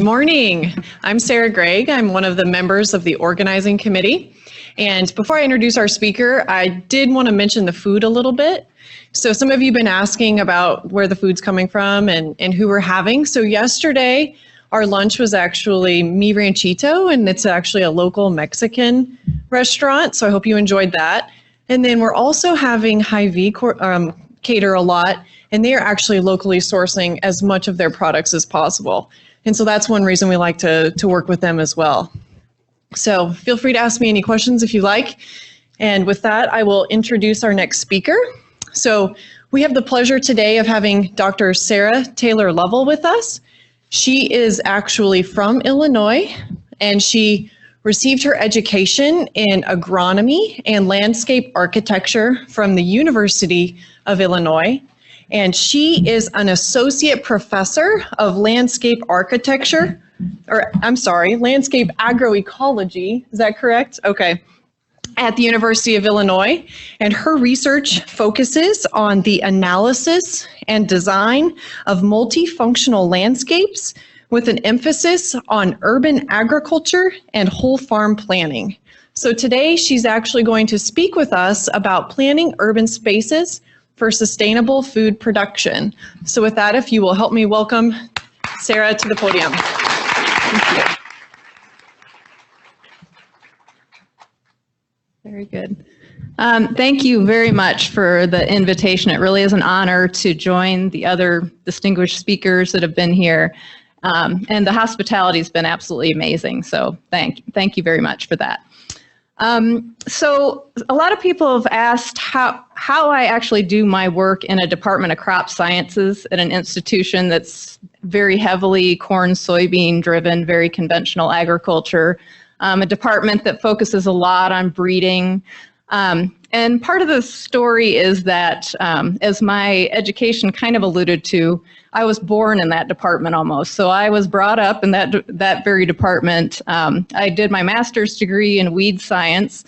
Morning. I'm Sara Gregg. I'm one of the members of the organizing committee. And before I introduce our speaker, I did want to mention the food a little bit. So some of you have been asking about where the food's coming from and who we're having. So yesterday, our lunch was actually Mi Ranchito, and it's actually a local Mexican restaurant. So I hope you enjoyed that. And then we're also having Hy-Vee cater a lot, and they are actually locally sourcing as much of their products as possible. And so that's one reason we like to work with them as well. So feel free to ask me any questions if you like. And with that, I will introduce our next speaker. So we have the pleasure today of having Dr. Sara Taylor Lovell with us. She is actually from Illinois, and she received her education in agronomy and landscape architecture from the University of Illinois. And she is an associate professor of landscape architecture, landscape agroecology. Is that correct? Okay. At the University of Illinois. And her research focuses on the analysis and design of multifunctional landscapes with an emphasis on urban agriculture and whole farm planning. So today she's actually going to speak with us about planning urban spaces for sustainable food production. So with that, if you will help me welcome Sara to the podium. Thank you. Very good. Thank you very much for the invitation. It really is an honor to join the other distinguished speakers that have been here. And the hospitality has been absolutely amazing. So thank you very much for that. So a lot of people have asked how I actually do my work in a department of crop sciences at an institution that's very heavily corn, soybean driven, very conventional agriculture, a department that focuses a lot on breeding. And part of the story is that, as my education kind of alluded to, I was born in that department almost. So I was brought up in that very department. I did my master's degree in weed science,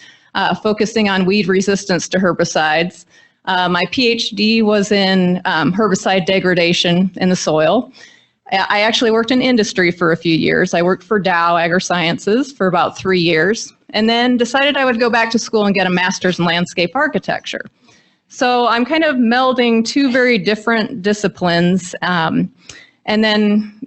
focusing on weed resistance to herbicides. My PhD was in herbicide degradation in the soil. I actually worked in industry for a few years. I worked for Dow AgriSciences for about 3 years, and then decided I would go back to school and get a master's in landscape architecture. So I'm kind of melding two very different disciplines, and then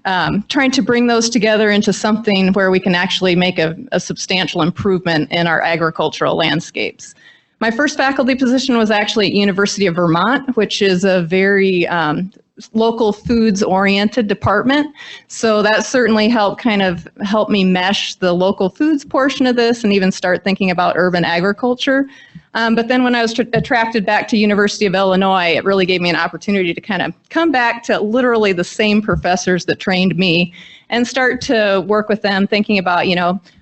trying to bring those together into something where we can actually make a substantial improvement in our agricultural landscapes. My first faculty position was actually at University of Vermont, which is a very local foods oriented department. So that certainly helped me mesh the local foods portion of this and even start thinking about urban agriculture. But then when I was attracted back to University of Illinois, it really gave me an opportunity to kind of come back to literally the same professors that trained me and start to work with them thinking about,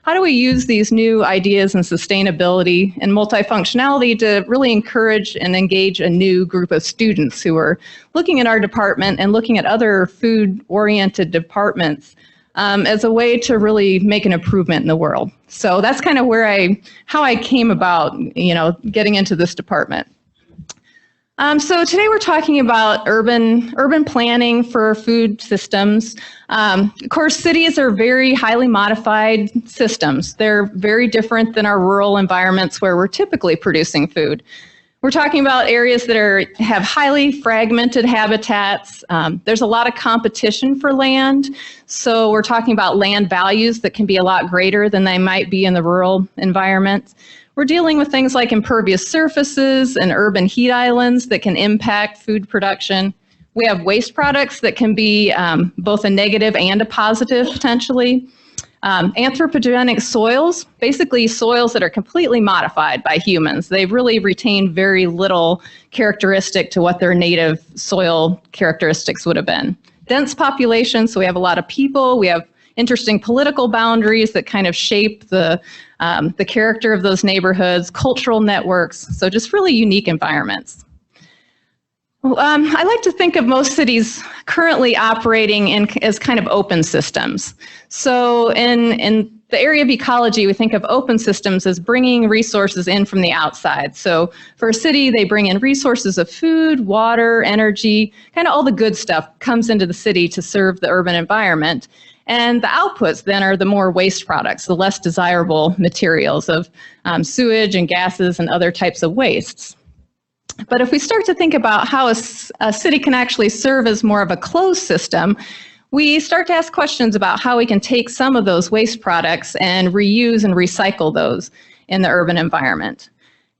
how do we use these new ideas in sustainability and multifunctionality to really encourage and engage a new group of students who are looking at our department and looking at other food-oriented departments as a way to really make an improvement in the world. So that's kind of how I came about, getting into this department. So today we're talking about urban planning for food systems. Of course, cities are very highly modified systems. They're very different than our rural environments where we're typically producing food. We're talking about areas that have highly fragmented habitats. There's a lot of competition for land. So we're talking about land values that can be a lot greater than they might be in the rural environment. We're dealing with things like impervious surfaces and urban heat islands that can impact food production. We have waste products that can be both a negative and a positive potentially. Anthropogenic soils, basically soils that are completely modified by humans. They really retain very little characteristic to what their native soil characteristics would have been. Dense population, so we have a lot of people. We have interesting political boundaries that kind of shape the character of those neighborhoods, cultural networks, so just really unique environments. I like to think of most cities currently operating as kind of open systems. So in the area of ecology, we think of open systems as bringing resources in from the outside. So for a city, they bring in resources of food, water, energy, kind of all the good stuff comes into the city to serve the urban environment. And the outputs then are the more waste products, the less desirable materials of sewage and gases and other types of wastes. But if we start to think about how a city can actually serve as more of a closed system, we start to ask questions about how we can take some of those waste products and reuse and recycle those in the urban environment.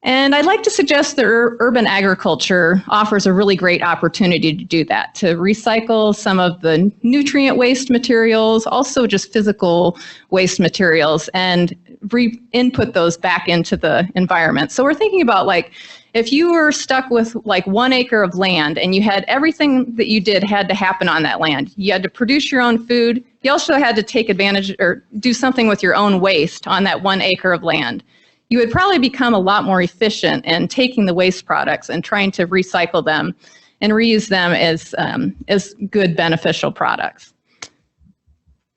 And I'd like to suggest that urban agriculture offers a really great opportunity to do that, to recycle some of the nutrient waste materials, also just physical waste materials, and re-input those back into the environment. So we're thinking about, like, if you were stuck with like 1 acre of land and you had everything that you did had to happen on that land. You had to produce your own food. You also had to take advantage or do something with your own waste on that 1 acre of land. You would probably become a lot more efficient in taking the waste products and trying to recycle them and reuse them as good beneficial products.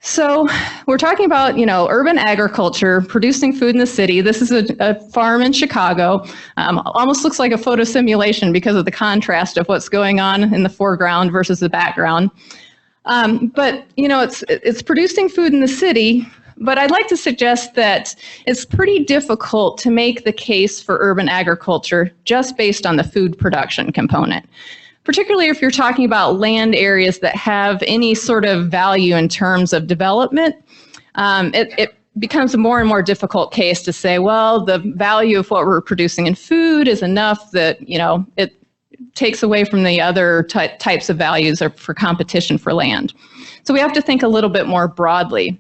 So we're talking about, urban agriculture, producing food in the city. This is a farm in Chicago. Almost looks like a photo simulation because of the contrast of what's going on in the foreground versus the background. But it's producing food in the city. But I'd like to suggest that it's pretty difficult to make the case for urban agriculture just based on the food production component, particularly if you're talking about land areas that have any sort of value in terms of development. It becomes a more and more difficult case to say, well, the value of what we're producing in food is enough that, it takes away from the other types of values or for competition for land. So we have to think a little bit more broadly.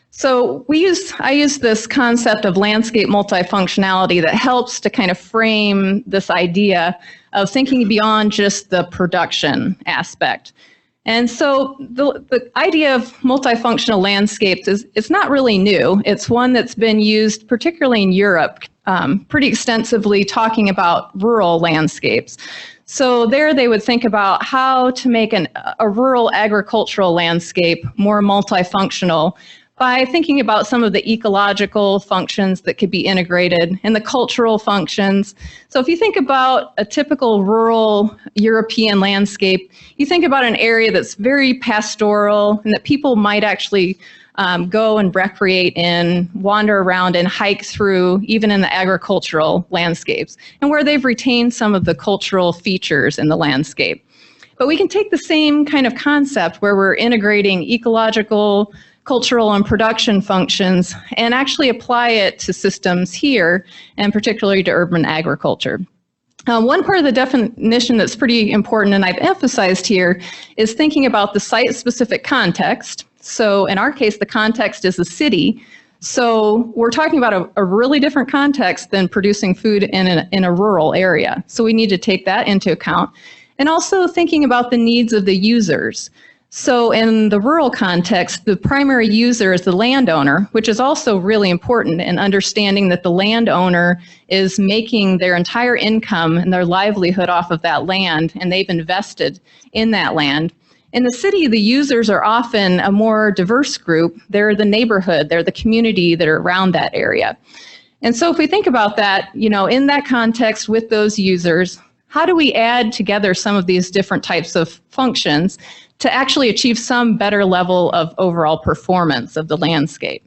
So I use this concept of landscape multifunctionality that helps to kind of frame this idea of thinking beyond just the production aspect. And so the idea of multifunctional landscapes it's not really new. It's one that's been used particularly in Europe pretty extensively, talking about rural landscapes. So there they would think about how to make a rural agricultural landscape more multifunctional by thinking about some of the ecological functions that could be integrated and the cultural functions. So if you think about a typical rural European landscape, you think about an area that's very pastoral and that people might actually go and recreate in, wander around and hike through, even in the agricultural landscapes, and where they've retained some of the cultural features in the landscape. But we can take the same kind of concept where we're integrating ecological, cultural, and production functions and actually apply it to systems here, and particularly to urban agriculture. One part of the definition that's pretty important, and I've emphasized here, is thinking about the site-specific context. So in our case, the context is a city. So we're talking about a really different context than producing food in a rural area. So we need to take that into account. And also thinking about the needs of the users. So in the rural context, the primary user is the landowner, which is also really important in understanding that the landowner is making their entire income and their livelihood off of that land, and they've invested in that land. In the city, the users are often a more diverse group. They're the neighborhood, they're the community that are around that area. And so if we think about that, in that context with those users, how do we add together some of these different types of functions to actually achieve some better level of overall performance of the landscape?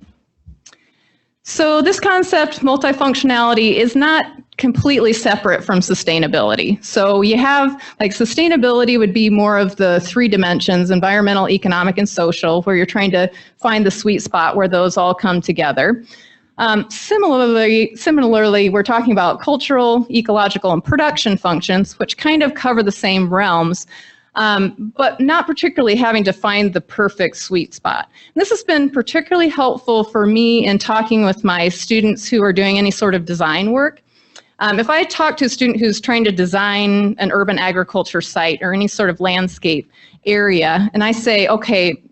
So this concept, multifunctionality, is not completely separate from sustainability. So you have, sustainability would be more of the 3 dimensions, environmental, economic, and social, where you're trying to find the sweet spot where those all come together. Similarly, we're talking about cultural, ecological, and production functions, which kind of cover the same realms, but not particularly having to find the perfect sweet spot. And this has been particularly helpful for me in talking with my students who are doing any sort of design work. If I talk to a student who's trying to design an urban agriculture site or any sort of landscape area, and I say, okay,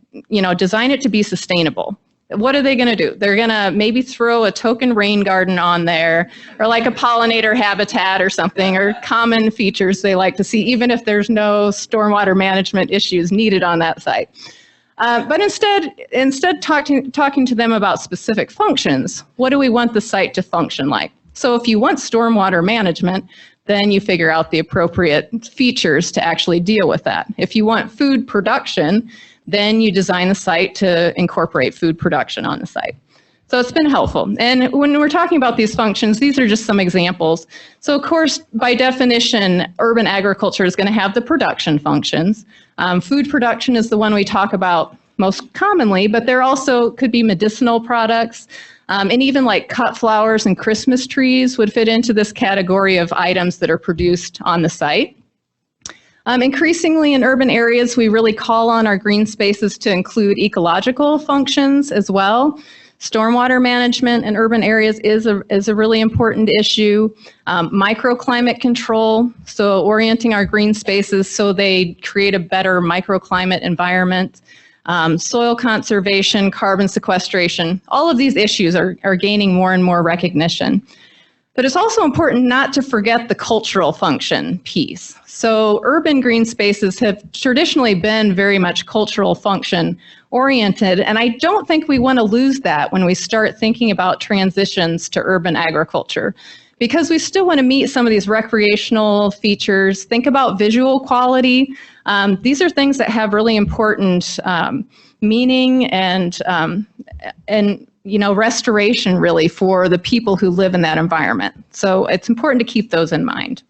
design it to be sustainable. What are they going to do? They're going to maybe throw a token rain garden on there, or like a pollinator habitat or something, or common features they like to see, even if there's no stormwater management issues needed on that site. But instead talking to them about specific functions, what do we want the site to function like? So if you want stormwater management, then you figure out the appropriate features to actually deal with that. If you want food production, then you design the site to incorporate food production on the site. So it's been helpful. And when we're talking about these functions, these are just some examples. So of course, by definition, urban agriculture is going to have the production functions. Food production is the one we talk about most commonly, but there also could be medicinal products, and even like cut flowers and Christmas trees would fit into this category of items that are produced on the site. Increasingly in urban areas, we really call on our green spaces to include ecological functions as well. Stormwater management in urban areas is a really important issue. Microclimate control, so orienting our green spaces so they create a better microclimate environment. Soil conservation, carbon sequestration, all of these issues are gaining more and more recognition. But it's also important not to forget the cultural function piece. So urban green spaces have traditionally been very much cultural function oriented, and I don't think we want to lose that when we start thinking about transitions to urban agriculture, because we still want to meet some of these recreational features. Think about visual quality. These are things that have really important meaning and restoration really for the people who live in that environment. So it's important to keep those in mind.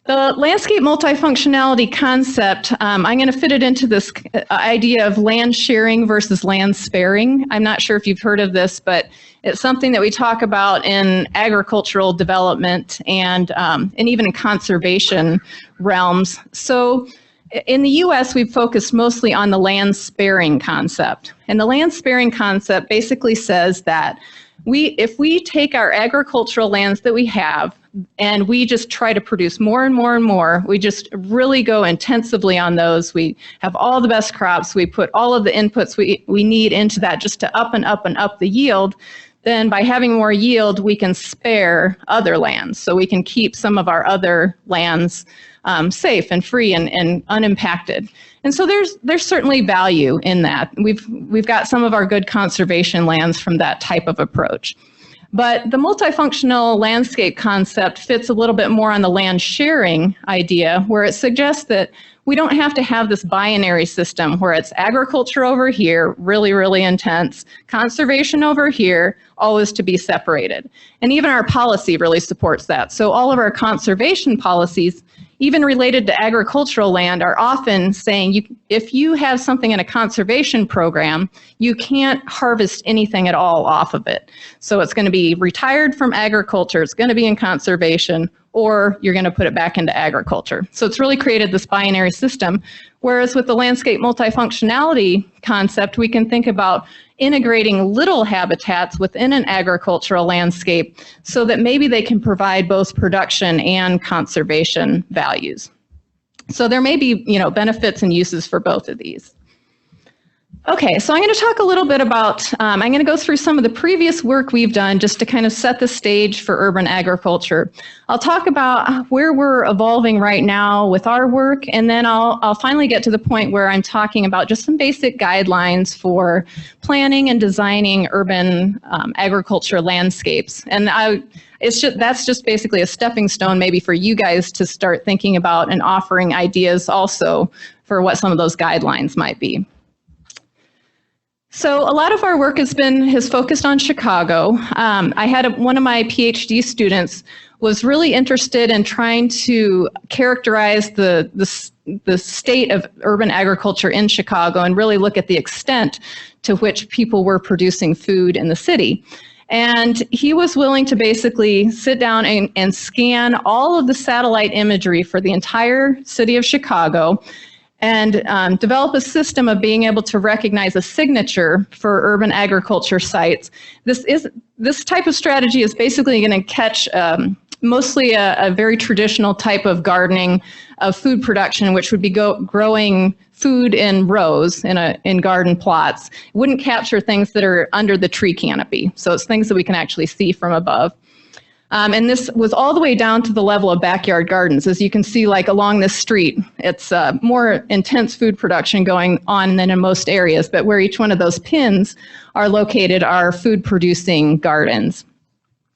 The landscape multifunctionality concept, I'm going to fit it into this idea of land sharing versus land sparing. I'm not sure if you've heard of this, but it's something that we talk about in agricultural development and even in conservation realms. So in the US, we've focused mostly on the land sparing concept. And the land sparing concept basically says that if we take our agricultural lands that we have and we just try to produce more and more and more, we just really go intensively on those. We have all the best crops. We put all of the inputs we need into that just to up and up and up the yield. Then by having more yield, we can spare other lands. So we can keep some of our other lands safe and free and unimpacted. And so there's certainly value in that. We've got some of our good conservation lands from that type of approach. But the multifunctional landscape concept fits a little bit more on the land sharing idea, where it suggests that we don't have to have this binary system where it's agriculture over here, really, really intense, conservation over here, always to be separated. And even our policy really supports that. So all of our conservation policies, even related to agricultural land, are often saying if you have something in a conservation program, you can't harvest anything at all off of it. So it's going to be retired from agriculture, it's going to be in conservation, or you're going to put it back into agriculture. So it's really created this binary system, whereas with the landscape multifunctionality concept, we can think about integrating little habitats within an agricultural landscape so that maybe they can provide both production and conservation values. So there may be, benefits and uses for both of these. Okay, so I'm going to talk a little bit about, I'm going to go through some of the previous work we've done just to kind of set the stage for urban agriculture. I'll talk about where we're evolving right now with our work, and then I'll finally get to the point where I'm talking about just some basic guidelines for planning and designing urban agriculture landscapes. And that's just basically a stepping stone maybe for you guys to start thinking about and offering ideas also for what some of those guidelines might be. So a lot of our work has focused on Chicago. I had one of my PhD students was really interested in trying to characterize the state of urban agriculture in Chicago and really look at the extent to which people were producing food in the city. And he was willing to basically sit down and scan all of the satellite imagery for the entire city of Chicago and develop a system of being able to recognize a signature for urban agriculture sites. This type of strategy is basically going to catch mostly a very traditional type of gardening of food production, which would be growing food in rows in garden plots. It wouldn't capture things that are under the tree canopy. So it's things that we can actually see from above. And this was all the way down to the level of backyard gardens. As you can see, like along this street, it's more intense food production going on than in most areas, but where each one of those pins are located are food producing gardens.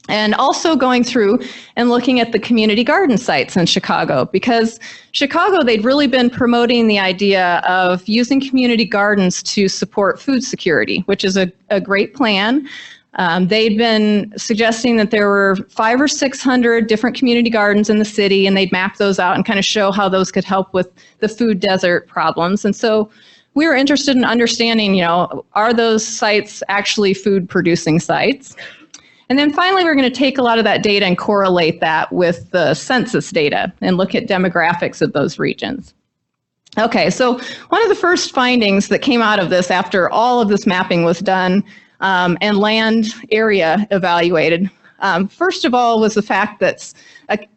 And also going through and looking at the community garden sites in Chicago, because Chicago, they'd really been promoting the idea of using community gardens to support food security, which is a great plan. They'd been suggesting that there were 500 or 600 different community gardens in the city, and they'd map those out and kind of show how those could help with the food desert problems. And so we were interested in understanding, are those sites actually food producing sites? And then finally, we're going to take a lot of that data and correlate that with the census data and look at demographics of those regions. Okay, so one of the first findings that came out of this after all of this mapping was done and land area evaluated, first of all, was the fact that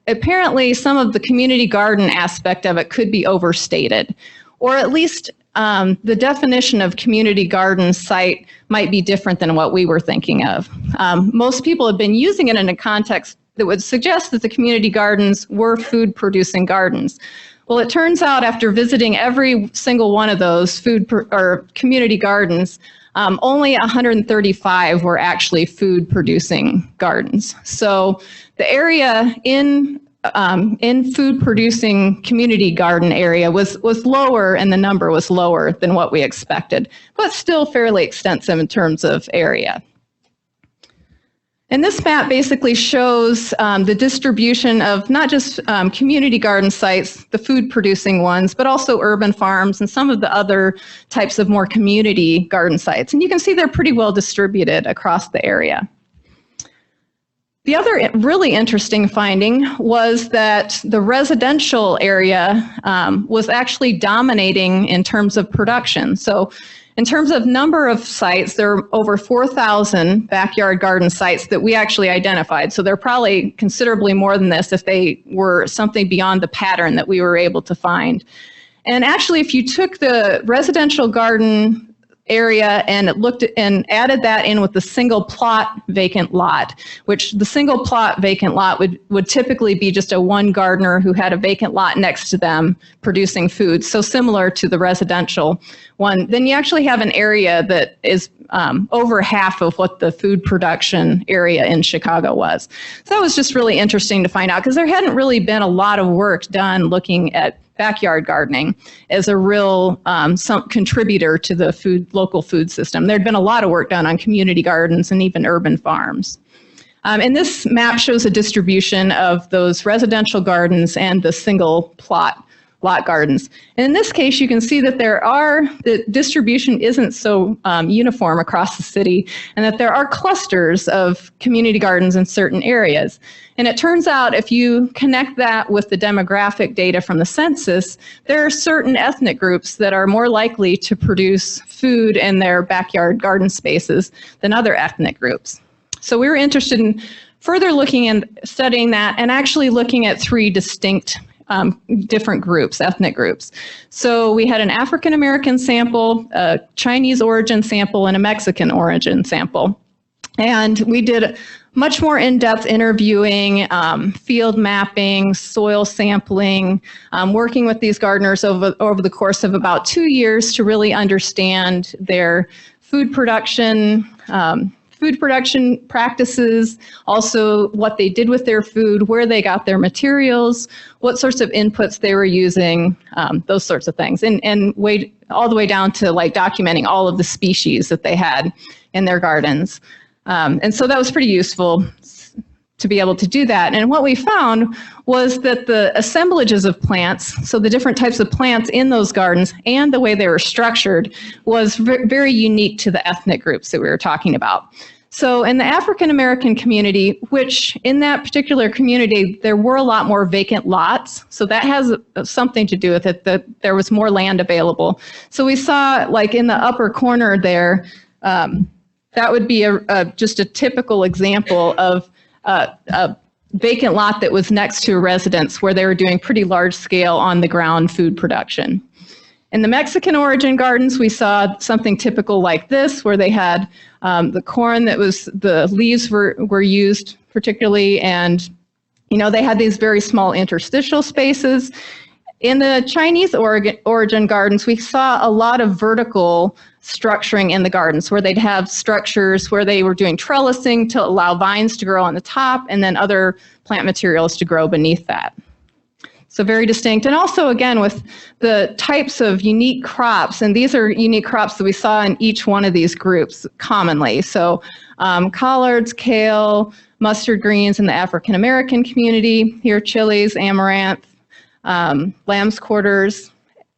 apparently some of the community garden aspect of it could be overstated, or at least the definition of community garden site might be different than what we were thinking of. Most people have been using it in a context that would suggest that the community gardens were food producing gardens. Well, it turns out after visiting every single one of those community gardens, only 135 were actually food producing gardens. So the area in food producing community garden area was lower, and the number was lower than what we expected, but still fairly extensive in terms of area. And this map basically shows the distribution of not just community garden sites, the food producing ones, but also urban farms and some of the other types of more community garden sites. And you can see they're pretty well distributed across the area. The other really interesting finding was that the residential area was actually dominating in terms of production. So in terms of number of sites, there are over 4,000 backyard garden sites that we actually identified. So they're probably considerably more than this if they were something beyond the pattern that we were able to find. And actually, if you took the residential garden area and added that in with the single plot vacant lot, which the single plot vacant lot would typically be just a one gardener who had a vacant lot next to them producing food, so similar to the residential one, then you actually have an area that is over half of what the food production area in Chicago was. So that was just really interesting to find out, because there hadn't really been a lot of work done looking at backyard gardening as a real some contributor to the local food system. There'd been a lot of work done on community gardens and even urban farms. And this map shows a distribution of those residential gardens and the single plot lot gardens. And in this case, you can see that the distribution isn't so uniform across the city, and that there are clusters of community gardens in certain areas. And it turns out if you connect that with the demographic data from the census, there are certain ethnic groups that are more likely to produce food in their backyard garden spaces than other ethnic groups. So we were interested in further looking and studying that, and actually looking at three distinct different groups, ethnic groups. So we had an African American sample, a Chinese origin sample, and a Mexican origin sample. And we did much more in-depth interviewing, field mapping, soil sampling, working with these gardeners over the course of about 2 years to really understand their food production practices, also what they did with their food, where they got their materials, what sorts of inputs they were using, those sorts of things, and all the way down to like documenting all of the species that they had in their gardens. And so that was pretty useful to be able to do that. And what we found was that the assemblages of plants, so the different types of plants in those gardens and the way they were structured, was very unique to the ethnic groups that we were talking about. So in the African American community, which in that particular community, there were a lot more vacant lots. So that has something to do with it, that there was more land available. So we saw, like in the upper corner there, that would be just a typical example of a vacant lot that was next to a residence where they were doing pretty large scale on the ground food production. In the Mexican origin gardens, we saw something typical like this, where they had the corn the leaves were used particularly, and they had these very small interstitial spaces. In the Chinese origin gardens, we saw a lot of vertical structuring in the gardens where they'd have structures where they were doing trellising to allow vines to grow on the top and then other plant materials to grow beneath that. So very distinct. And also, again, with the types of unique crops, and these are unique crops that we saw in each one of these groups commonly. So collards, kale, mustard greens in the African American community, here chilies, amaranth, lamb's quarters,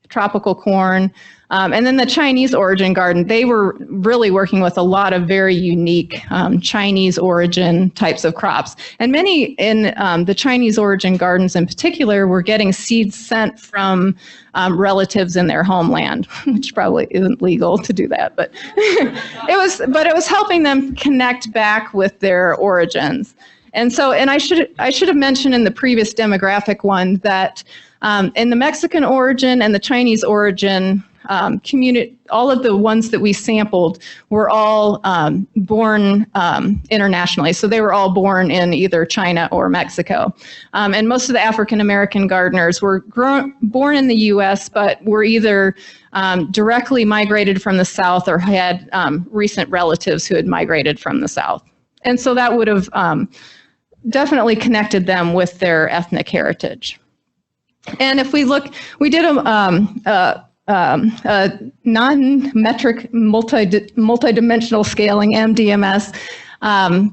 tropical corn, and then the Chinese origin garden, they were really working with a lot of very unique Chinese origin types of crops. And many in the Chinese origin gardens in particular were getting seeds sent from relatives in their homeland, which probably isn't legal to do that, but it was helping them connect back with their origins. And so, and I should have mentioned in the previous demographic one that in the Mexican origin and the Chinese origin community, all of the ones that we sampled were all born internationally. So they were all born in either China or Mexico. And most of the African American gardeners were born in the US, but were either directly migrated from the South or had recent relatives who had migrated from the South. And so that would have definitely connected them with their ethnic heritage. And if we look, we did a non-metric multidimensional scaling, MDMS,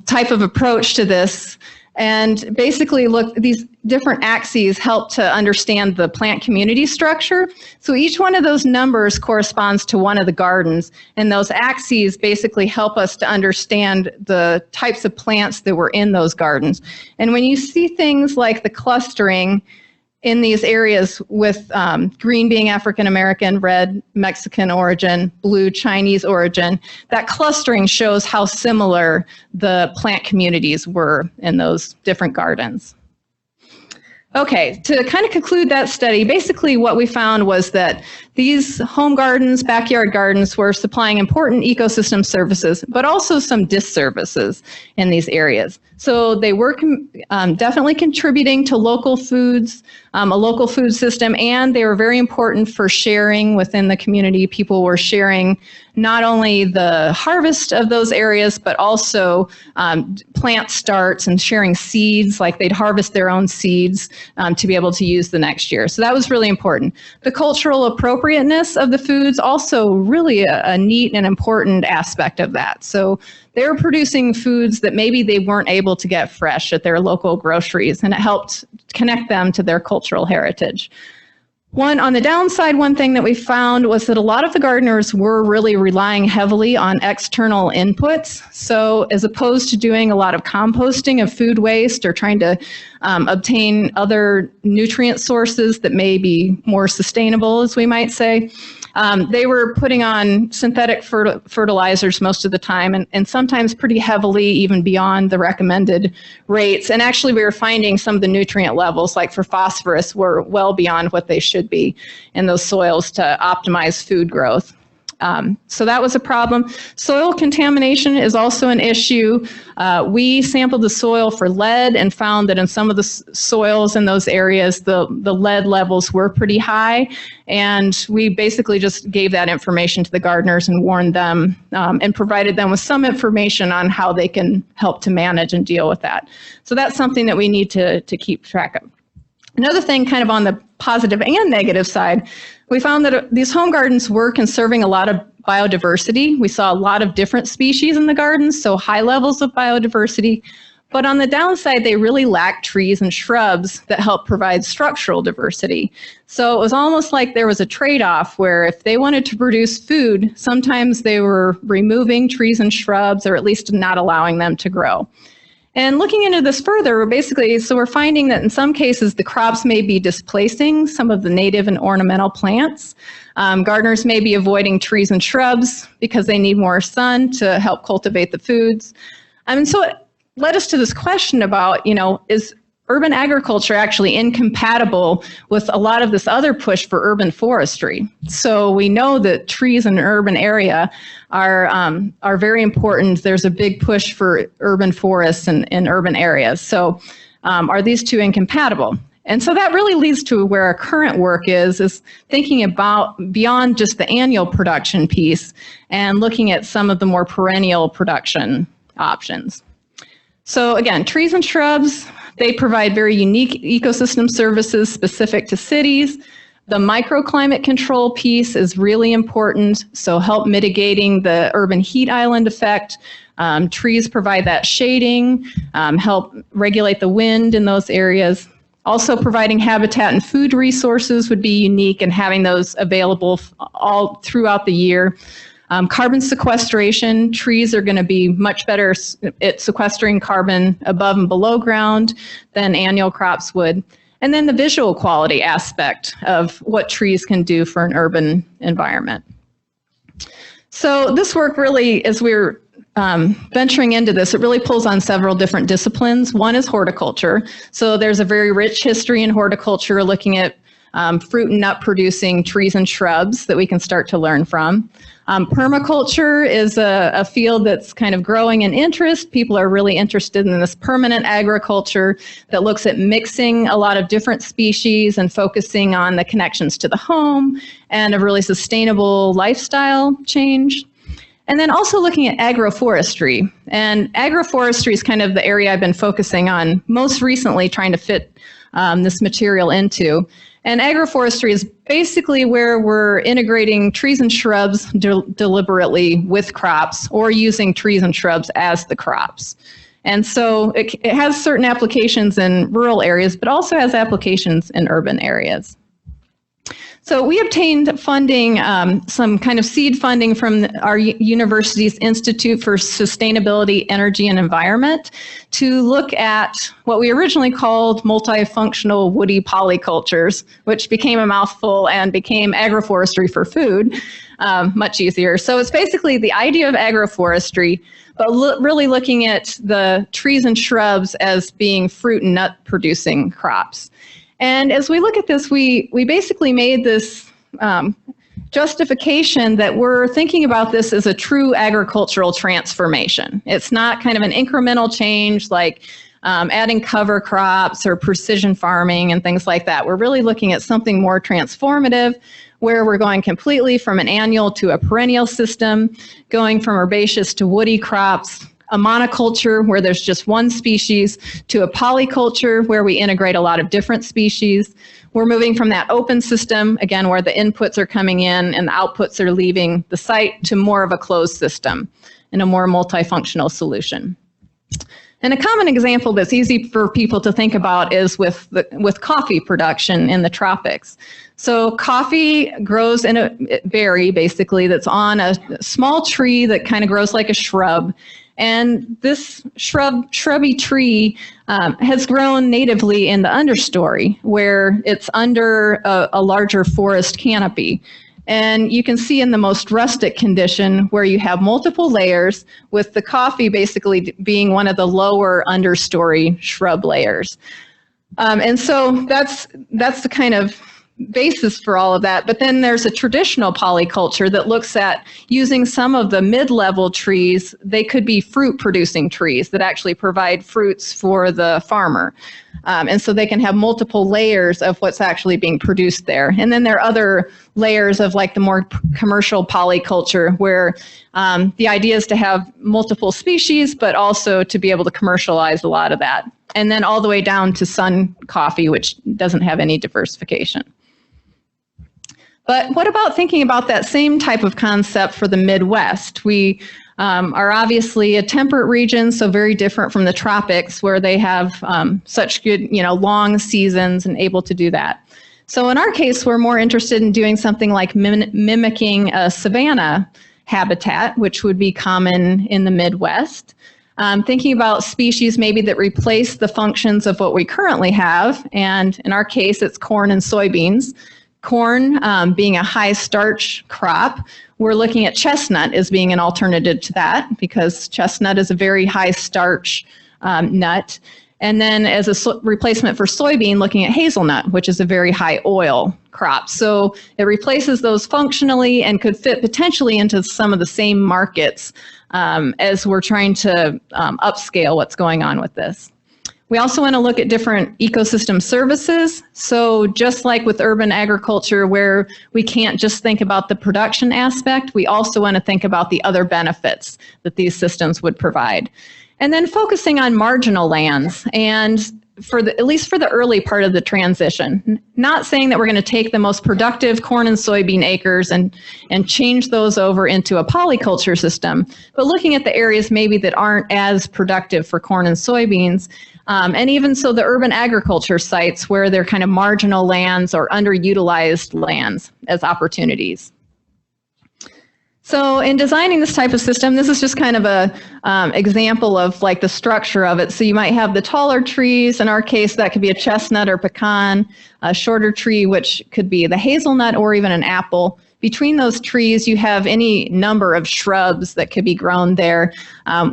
type of approach to this. And basically, look, these different axes help to understand the plant community structure. So each one of those numbers corresponds to one of the gardens, and those axes basically help us to understand the types of plants that were in those gardens. And when you see things like the clustering in these areas with green being African American, red Mexican origin, blue Chinese origin, that clustering shows how similar the plant communities were in those different gardens. Okay, to kind of conclude that study, basically what we found was that these home gardens, backyard gardens, were supplying important ecosystem services, but also some disservices in these areas. So they were definitely contributing to local foods, a local food system, and they were very important for sharing within the community. People were sharing not only the harvest of those areas, but also plant starts and sharing seeds, like they'd harvest their own seeds to be able to use the next year. So that was really important. The cultural appropriateness of the foods, also really a neat and important aspect of that. So they were producing foods that maybe they weren't able to get fresh at their local groceries, and it helped connect them to their cultural heritage. On the downside, one thing that we found was that a lot of the gardeners were really relying heavily on external inputs. So as opposed to doing a lot of composting of food waste or trying to obtain other nutrient sources that may be more sustainable, as we might say, they were putting on synthetic fertilizers most of the time, and sometimes pretty heavily, even beyond the recommended rates. And actually, we were finding some of the nutrient levels, like for phosphorus, were well beyond what they should be in those soils to optimize food growth. So that was a problem. Soil contamination is also an issue. We sampled the soil for lead and found that in some of the soils in those areas, the lead levels were pretty high. And we basically just gave that information to the gardeners and warned them and provided them with some information on how they can help to manage and deal with that. So that's something that we need to keep track of. Another thing, kind of on the positive and negative side, we found that these home gardens were conserving a lot of biodiversity. We saw a lot of different species in the gardens, so high levels of biodiversity. But on the downside, they really lacked trees and shrubs that help provide structural diversity. So it was almost like there was a trade-off where if they wanted to produce food, sometimes they were removing trees and shrubs, or at least not allowing them to grow. And looking into this further, we're finding that in some cases the crops may be displacing some of the native and ornamental plants. Gardeners may be avoiding trees and shrubs because they need more sun to help cultivate the foods. And so it led us to this question about, is urban agriculture actually incompatible with a lot of this other push for urban forestry? So we know that trees in an urban area are very important. There's a big push for urban forests in urban areas. So are these two incompatible? And so that really leads to where our current work is thinking about beyond just the annual production piece and looking at some of the more perennial production options. So again, trees and shrubs, they provide very unique ecosystem services specific to cities. The microclimate control piece is really important, so help mitigating the urban heat island effect. Trees provide that shading, help regulate the wind in those areas. Also providing habitat and food resources would be unique and having those available all throughout the year. Carbon sequestration, trees are going to be much better at sequestering carbon above and below ground than annual crops would. And then the visual quality aspect of what trees can do for an urban environment. So this work really, as we're venturing into this, it really pulls on several different disciplines. One is horticulture. So there's a very rich history in horticulture looking at fruit and nut producing trees and shrubs that we can start to learn from. Permaculture is a field that's kind of growing in interest. People are really interested in this permanent agriculture that looks at mixing a lot of different species and focusing on the connections to the home and a really sustainable lifestyle change. And then also looking at agroforestry. And agroforestry is kind of the area I've been focusing on most recently, trying to fit this material into. And agroforestry is basically where we're integrating trees and shrubs deliberately with crops, or using trees and shrubs as the crops. And so it has certain applications in rural areas, but also has applications in urban areas. So we obtained funding, some kind of seed funding from our university's Institute for Sustainability, Energy and Environment to look at what we originally called multifunctional woody polycultures, which became a mouthful and became agroforestry for food, much easier. So it's basically the idea of agroforestry, but really looking at the trees and shrubs as being fruit and nut producing crops. And as we look at this, we basically made this justification that we're thinking about this as a true agricultural transformation. It's not kind of an incremental change like adding cover crops or precision farming and things like that. We're really looking at something more transformative, where we're going completely from an annual to a perennial system, going from herbaceous to woody crops, a monoculture where there's just one species, to a polyculture where we integrate a lot of different species. We're moving from that open system, again, where the inputs are coming in and the outputs are leaving the site, to more of a closed system and a more multifunctional solution. And a common example that's easy for people to think about is with coffee production in the tropics. So coffee grows in a berry, basically, that's on a small tree that kind of grows like a shrub. And this shrubby tree has grown natively in the understory, where it's under a larger forest canopy. And you can see in the most rustic condition where you have multiple layers, with the coffee basically being one of the lower understory shrub layers. And so that's the kind of basis for all of that. But then there's a traditional polyculture that looks at using some of the mid-level trees. They could be fruit producing trees that actually provide fruits for the farmer. And so they can have multiple layers of what's actually being produced there. And then there are other layers of like the more commercial polyculture, where the idea is to have multiple species, but also to be able to commercialize a lot of that. And then all the way down to sun coffee, which doesn't have any diversification. But what about thinking about that same type of concept for the Midwest? We are obviously a temperate region, so very different from the tropics, where they have such good, long seasons and able to do that. So in our case, we're more interested in doing something like mimicking a savanna habitat, which would be common in the Midwest. Thinking about species maybe that replace the functions of what we currently have, and in our case, it's corn and soybeans. Corn being a high starch crop, we're looking at chestnut as being an alternative to that, because chestnut is a very high starch nut. And then as a replacement for soybean, looking at hazelnut, which is a very high oil crop. So it replaces those functionally and could fit potentially into some of the same markets as we're trying to upscale what's going on with this. We also want to look at different ecosystem services. So just like with urban agriculture, where we can't just think about the production aspect, we also want to think about the other benefits that these systems would provide. And then focusing on marginal lands, and at least for the early part of the transition, not saying that we're going to take the most productive corn and soybean acres and change those over into a polyculture system, but looking at the areas maybe that aren't as productive for corn and soybeans. And even so, the urban agriculture sites where they're kind of marginal lands or underutilized lands as opportunities. So in designing this type of system, this is just kind of a example of like the structure of it. So you might have the taller trees. In our case, that could be a chestnut or pecan, a shorter tree, which could be the hazelnut or even an apple. Between those trees, you have any number of shrubs that could be grown there.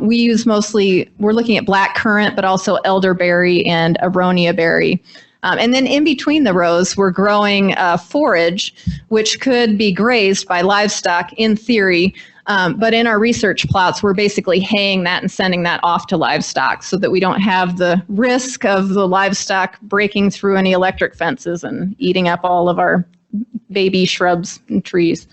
We use mostly, we're looking at blackcurrant, but also elderberry and aronia berry. And then in between the rows, we're growing forage, which could be grazed by livestock in theory. But in our research plots, we're basically haying that and sending that off to livestock so that we don't have the risk of the livestock breaking through any electric fences and eating up all of our baby shrubs and trees.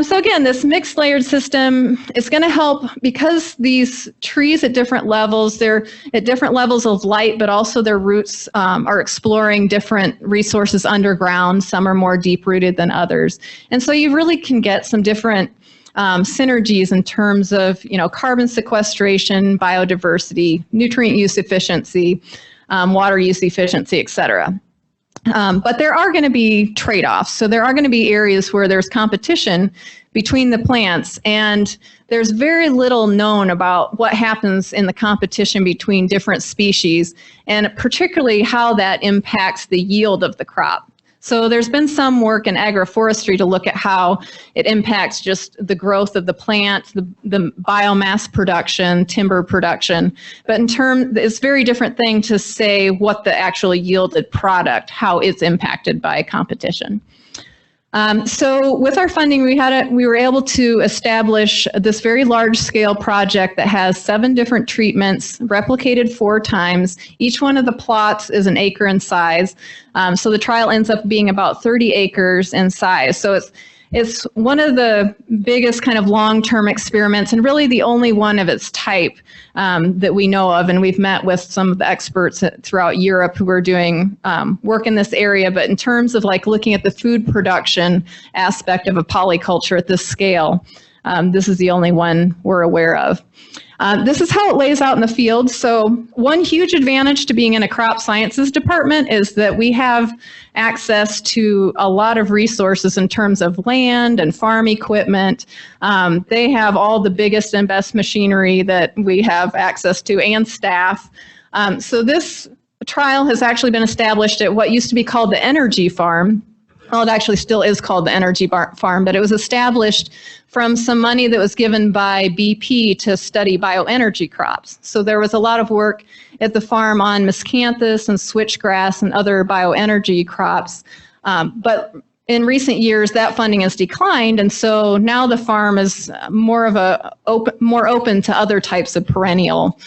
So again, this mixed layered system is going to help because these trees at different levels, they're at different levels of light, but also their roots are exploring different resources underground. Some are more deep rooted than others. And so you really can get some different synergies in terms of, carbon sequestration, biodiversity, nutrient use efficiency, water use efficiency, et cetera. But there are going to be trade-offs. So there are going to be areas where there's competition between the plants, and there's very little known about what happens in the competition between different species, and particularly how that impacts the yield of the crop. So there's been some work in agroforestry to look at how it impacts just the growth of the plant, the biomass production, timber production. But it's a very different thing to say what the actual yielded product, how it's impacted by competition. So with our funding, we were able to establish this very large-scale project that has 7 different treatments replicated 4 times. Each one of the plots is an acre in size. So the trial ends up being about 30 acres in size. So it's one of the biggest kind of long-term experiments, and really the only one of its type that we know of. And we've met with some of the experts throughout Europe who are doing work in this area. But in terms of like looking at the food production aspect of a polyculture at this scale, this is the only one we're aware of. This is how it lays out in the field. So one huge advantage to being in a crop sciences department is that we have access to a lot of resources in terms of land and farm equipment. They have all the biggest and best machinery that we have access to, and staff. So this trial has actually been established at what used to be called the energy farm. Well, it actually still is called the energy farm, but it was established from some money that was given by BP to study bioenergy crops. So there was a lot of work at the farm on miscanthus and switchgrass and other bioenergy crops. But in recent years, that funding has declined, and so now the farm is more open to other types of perennial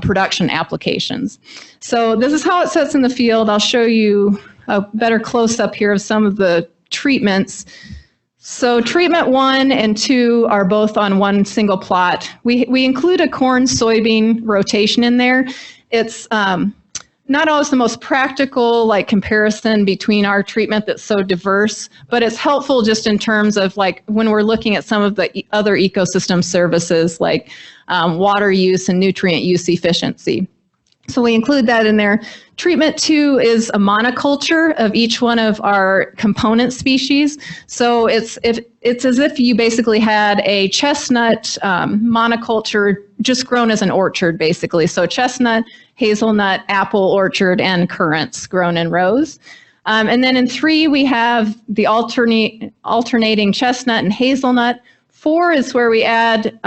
production applications. So this is how it sits in the field. I'll show you a better close-up here of some of the treatments. So treatment 1 and 2 are both on one single plot. We include a corn-soybean rotation in there. It's not always the most practical comparison between our treatment that's so diverse, but it's helpful just in terms of when we're looking at some of the other ecosystem services like water use and nutrient use efficiency. So we include that in there. Treatment 2 is a monoculture of each one of our component species. So it's as if you basically had a chestnut monoculture just grown as an orchard, basically. So chestnut, hazelnut, apple orchard, and currants grown in rows. And then in 3, we have the alternating chestnut and hazelnut. 4 is where we add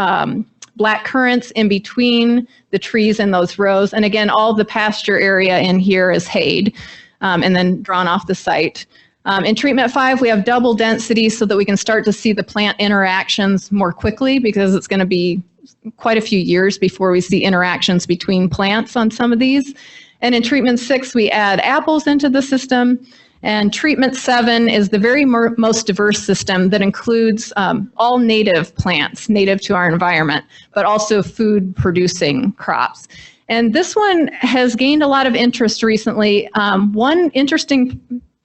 black currants in between the trees in those rows. And again, all the pasture area in here is hayed and then drawn off the site. In treatment 5, we have double density so that we can start to see the plant interactions more quickly because it's going to be quite a few years before we see interactions between plants on some of these. And in treatment 6, we add apples into the system. And treatment 7 is the very most diverse system that includes all native plants, native to our environment, but also food producing crops. And this one has gained a lot of interest recently. One interesting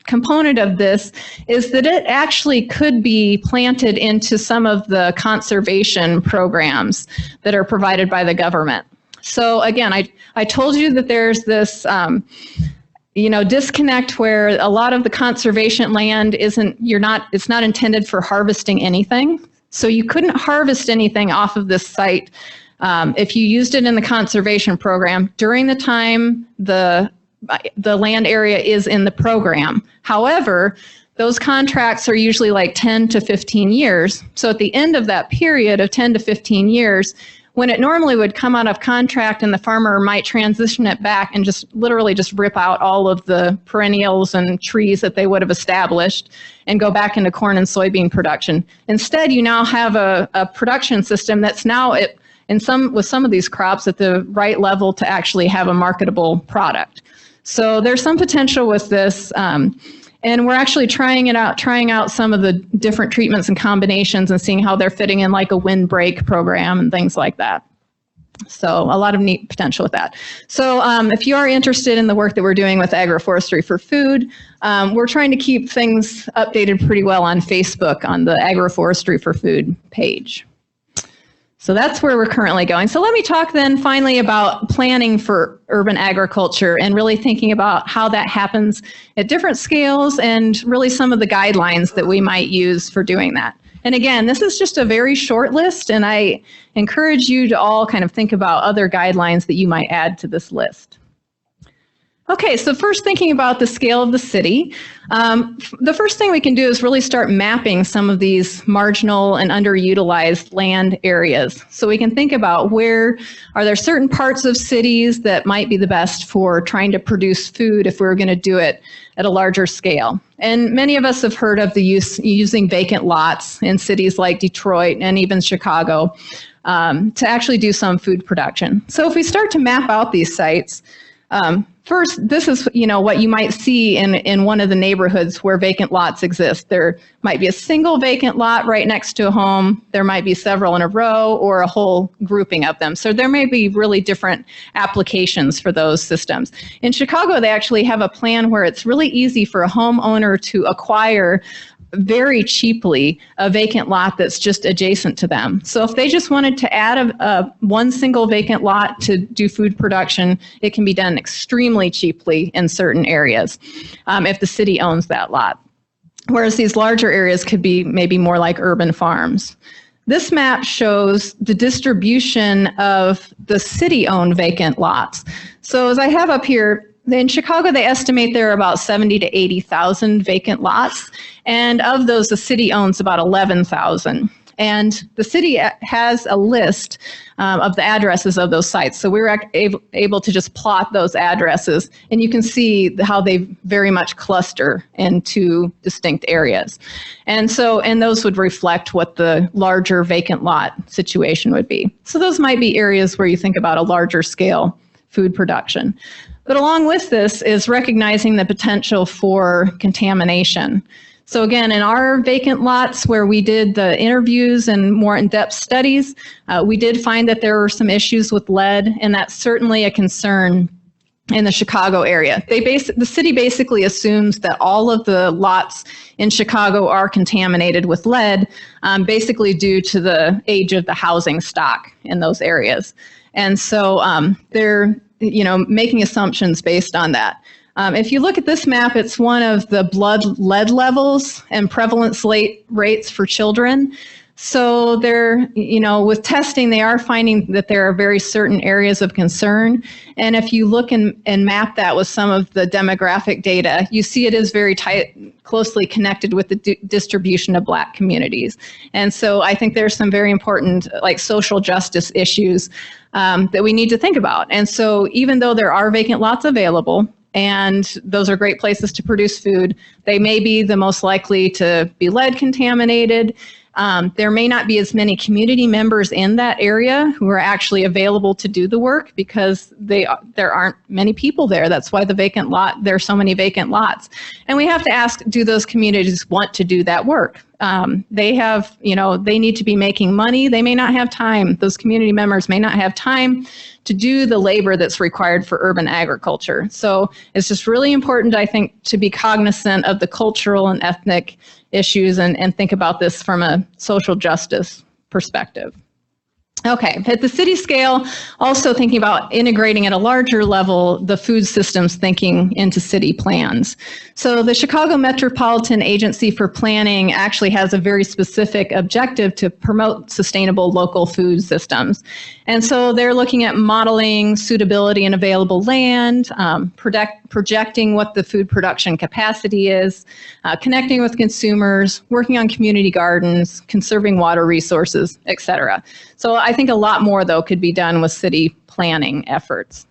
component of this is that it actually could be planted into some of the conservation programs that are provided by the government. So again, I told you that there's this disconnect where a lot of the conservation land it's not intended for harvesting anything. So you couldn't harvest anything off of this site if you used it in the conservation program during the time the land area is in the program. However, those contracts are usually like 10 to 15 years. So at the end of that period of 10 to 15 years, when it normally would come out of contract and the farmer might transition it back and just literally just rip out all of the perennials and trees that they would have established and go back into corn and soybean production. Instead, you now have a production system that's now with some of these crops at the right level to actually have a marketable product. So there's some potential with this. And we're actually trying out some of the different treatments and combinations and seeing how they're fitting in like a windbreak program and things like that. So a lot of neat potential with that. So if you are interested in the work that we're doing with agroforestry for food, we're trying to keep things updated pretty well on Facebook on the Agroforestry for Food page. So that's where we're currently going. So let me talk then finally about planning for urban agriculture and really thinking about how that happens at different scales and really some of the guidelines that we might use for doing that. And again, this is just a very short list, and I encourage you to all kind of think about other guidelines that you might add to this list. Okay, so first thinking about the scale of the city, the first thing we can do is really start mapping some of these marginal and underutilized land areas. So we can think about are there certain parts of cities that might be the best for trying to produce food if we were going to do it at a larger scale. And many of us have heard of the using vacant lots in cities like Detroit and even Chicago to actually do some food production. So if we start to map out these sites, first, this is what you might see in one of the neighborhoods where vacant lots exist. There might be a single vacant lot right next to a home. There might be several in a row or a whole grouping of them. So there may be really different applications for those systems. In Chicago, they actually have a plan where it's really easy for a homeowner to acquire very cheaply a vacant lot that's just adjacent to them. So if they just wanted to add one single vacant lot to do food production, it can be done extremely cheaply in certain areas if the city owns that lot. Whereas these larger areas could be maybe more like urban farms. This map shows the distribution of the city-owned vacant lots. So as I have up here, in Chicago, they estimate there are about 70 to 80,000 vacant lots, and of those, the city owns about 11,000. And the city has a list of the addresses of those sites. So we were able to just plot those addresses, and you can see how they very much cluster into distinct areas. And those would reflect what the larger vacant lot situation would be. So those might be areas where you think about a larger scale food production. But along with this is recognizing the potential for contamination. So again, in our vacant lots where we did the interviews and more in-depth studies, we did find that there were some issues with lead, and that's certainly a concern in the Chicago area. The city basically assumes that all of the lots in Chicago are contaminated with lead, basically due to the age of the housing stock in those areas. And so they're making assumptions based on that. If you look at this map, it's one of the blood lead levels and prevalence rates for children. So they're, with testing, they are finding that there are very certain areas of concern. And if you look and map that with some of the demographic data, you see it is very closely connected with the distribution of Black communities. And so I think there's some very important social justice issues that we need to think about. And so even though there are vacant lots available, and those are great places to produce food, they may be the most likely to be lead contaminated. There may not be as many community members in that area who are actually available to do the work because there aren't many people there. That's why there are so many vacant lots. And we have to ask, do those communities want to do that work? They need to be making money. They may not have time. Those community members may not have time to do the labor that's required for urban agriculture. So it's just really important, I think, to be cognizant of the cultural and ethnic issues and think about this from a social justice perspective. Okay, at the city scale, also thinking about integrating at a larger level the food systems thinking into city plans. So the Chicago Metropolitan Agency for Planning actually has a very specific objective to promote sustainable local food systems. And so they're looking at modeling suitability and available land, projecting what the food production capacity is, connecting with consumers, working on community gardens, conserving water resources, et cetera. So I think a lot more, though, could be done with city planning efforts.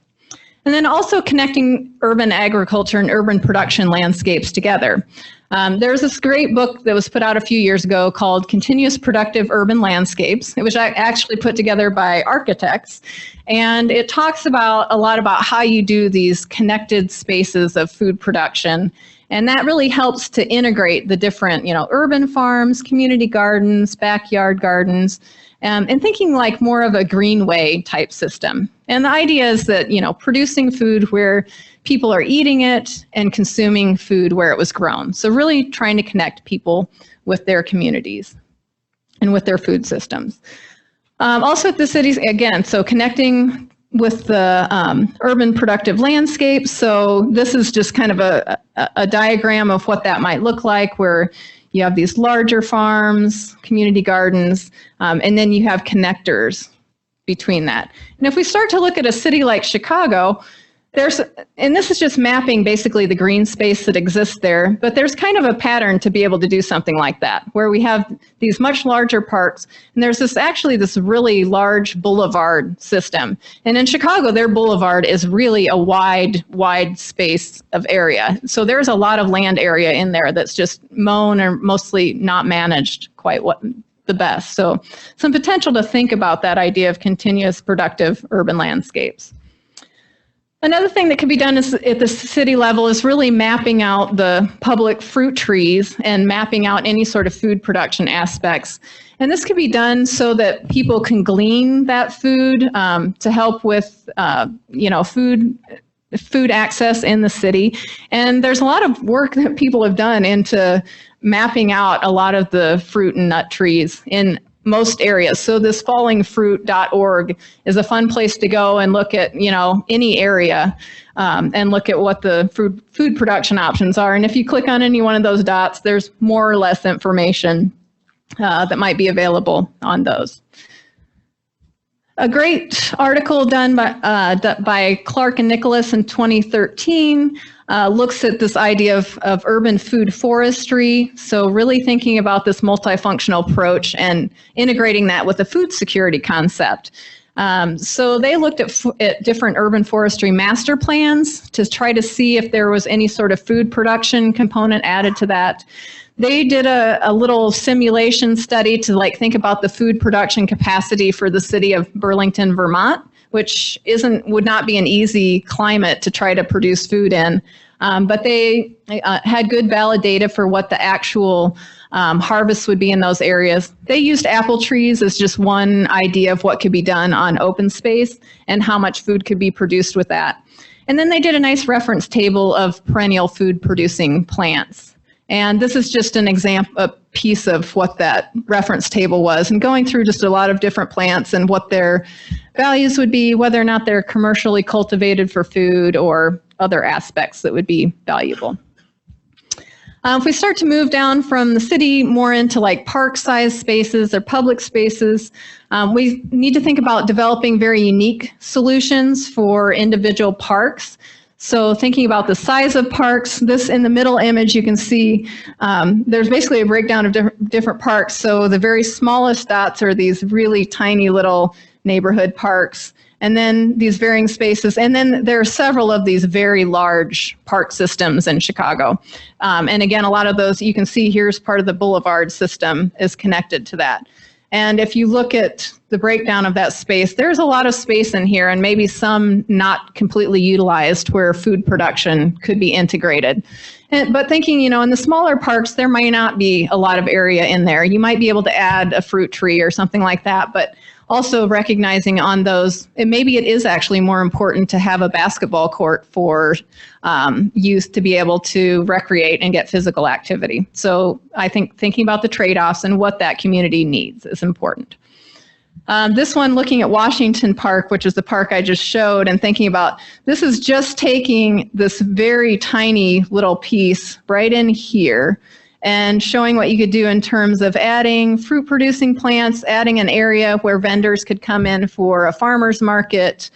And then also connecting urban agriculture and urban production landscapes together. There's this great book that was put out a few years ago called Continuous Productive Urban Landscapes. It was actually put together by architects. And it talks a lot about how you do these connected spaces of food production. And that really helps to integrate the different, urban farms, community gardens, backyard gardens, and thinking like more of a greenway type system. And the idea is that, producing food where people are eating it and consuming food where it was grown. So really trying to connect people with their communities and with their food systems. Also at the cities, again, so connecting with the urban productive landscape. So this is just kind of a diagram of what that might look like, where you have these larger farms, community gardens, and then you have connectors between that. And if we start to look at a city like Chicago, and this is just mapping basically the green space that exists there, but there's kind of a pattern to be able to do something like that, where we have these much larger parks, and there's this really large boulevard system. And in Chicago, their boulevard is really a wide space of area. So there's a lot of land area in there that's just mown or mostly not managed quite the best. So some potential to think about that idea of continuous productive urban landscapes. Another thing that can be done at the city level is really mapping out the public fruit trees and mapping out any sort of food production aspects. And this can be done so that people can glean that food to help with, food access in the city. And there's a lot of work that people have done into mapping out a lot of the fruit and nut trees in most areas. So this fallingfruit.org is a fun place to go and look at, any area and look at what the food production options are. And if you click on any one of those dots, there's more or less information that might be available on those. A great article done by Clark and Nicholas in 2013 looks at this idea of urban food forestry. So really thinking about this multifunctional approach and integrating that with a food security concept. So they looked at different urban forestry master plans to try to see if there was any sort of food production component added to that. They did a little simulation study to think about the food production capacity for the city of Burlington, Vermont, which would not be an easy climate to try to produce food in. But they had good valid data for what the actual harvest would be in those areas. They used apple trees as just one idea of what could be done on open space and how much food could be produced with that. And then they did a nice reference table of perennial food producing plants. And this is just an example, a piece of what that reference table was, and going through just a lot of different plants and what their values would be, whether or not they're commercially cultivated for food or other aspects that would be valuable. If we start to move down from the city more into park-sized spaces or public spaces, we need to think about developing very unique solutions for individual parks. So thinking about the size of parks, this in the middle image, you can see there's basically a breakdown of different parks. So the very smallest dots are these really tiny little neighborhood parks, and then these varying spaces. And then there are several of these very large park systems in Chicago. And again, a lot of those you can see here's part of the boulevard system is connected to that. And if you look at the breakdown of that space, there's a lot of space in here and maybe some not completely utilized where food production could be integrated. But thinking, in the smaller parks, there might not be a lot of area in there. You might be able to add a fruit tree or something like that, but also recognizing on those, maybe it is actually more important to have a basketball court for youth to be able to recreate and get physical activity. So I think thinking about the trade-offs and what that community needs is important. This one, looking at Washington Park, which is the park I just showed, and thinking about, this is just taking this very tiny little piece right in here and showing what you could do in terms of adding fruit-producing plants, adding an area where vendors could come in for a farmer's market.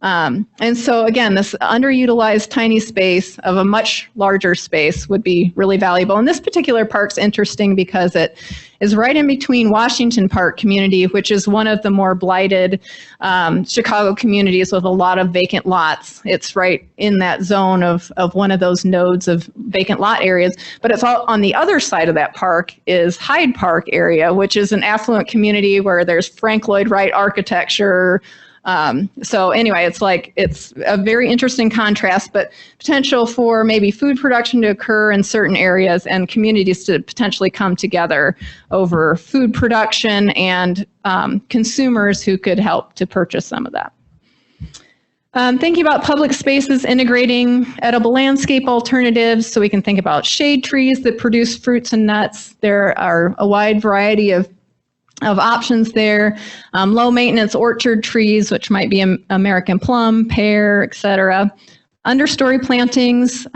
And so again, this underutilized tiny space of a much larger space would be really valuable. And this particular park's interesting because it is right in between Washington Park community, which is one of the more blighted Chicago communities with a lot of vacant lots. It's right in that zone of one of those nodes of vacant lot areas. But it's all on the other side of that park is Hyde Park area, which is an affluent community where there's Frank Lloyd Wright architecture. So anyway, it's a very interesting contrast, but potential for maybe food production to occur in certain areas and communities to potentially come together over food production and consumers who could help to purchase some of that. Thinking about public spaces, integrating edible landscape alternatives, so we can think about shade trees that produce fruits and nuts. There are a wide variety of options there. Low maintenance orchard trees, which might be American plum, pear, etc. Understory plantings,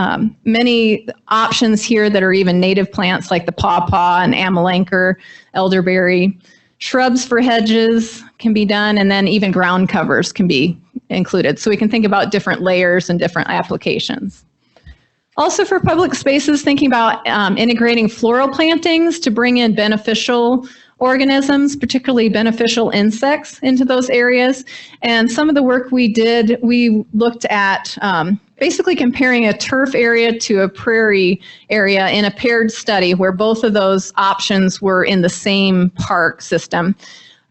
many options here that are even native plants like the pawpaw and amelanker, elderberry. Shrubs for hedges can be done, and then even ground covers can be included. So we can think about different layers and different applications. Also for public spaces, thinking about integrating floral plantings to bring in beneficial organisms, particularly beneficial insects, into those areas. And some of the work we did, we looked at basically comparing a turf area to a prairie area in a paired study where both of those options were in the same park system,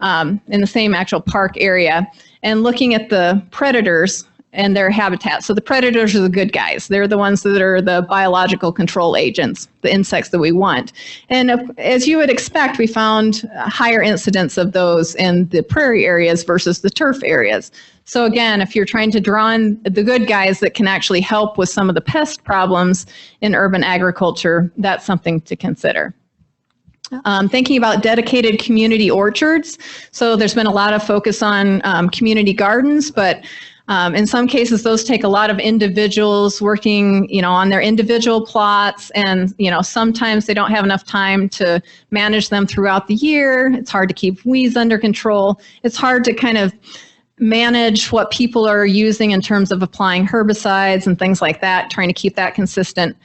in the same actual park area, and looking at the predators and their habitat. So the predators are the good guys. They're the ones that are the biological control agents, the insects that we want. And as you would expect, we found a higher incidence of those in the prairie areas versus the turf areas. So again, if you're trying to draw in the good guys that can actually help with some of the pest problems in urban agriculture, that's something to consider. Thinking about dedicated community orchards. So there's been a lot of focus on community gardens, but in some cases, those take a lot of individuals working, on their individual plots, and sometimes they don't have enough time to manage them throughout the year. It's hard to keep weeds under control. It's hard to kind of manage what people are using in terms of applying herbicides and things like that, trying to keep that consistent.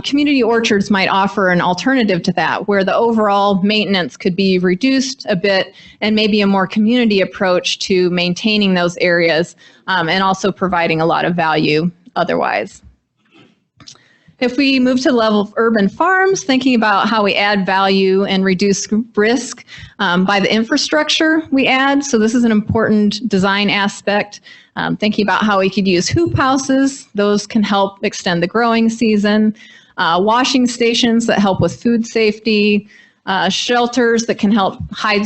Community orchards might offer an alternative to that, where the overall maintenance could be reduced a bit and maybe a more community approach to maintaining those areas and also providing a lot of value otherwise. If we move to the level of urban farms, thinking about how we add value and reduce risk by the infrastructure we add. So this is an important design aspect. Thinking about how we could use hoop houses. Those can help extend the growing season. Washing stations that help with food safety. Shelters that can help hide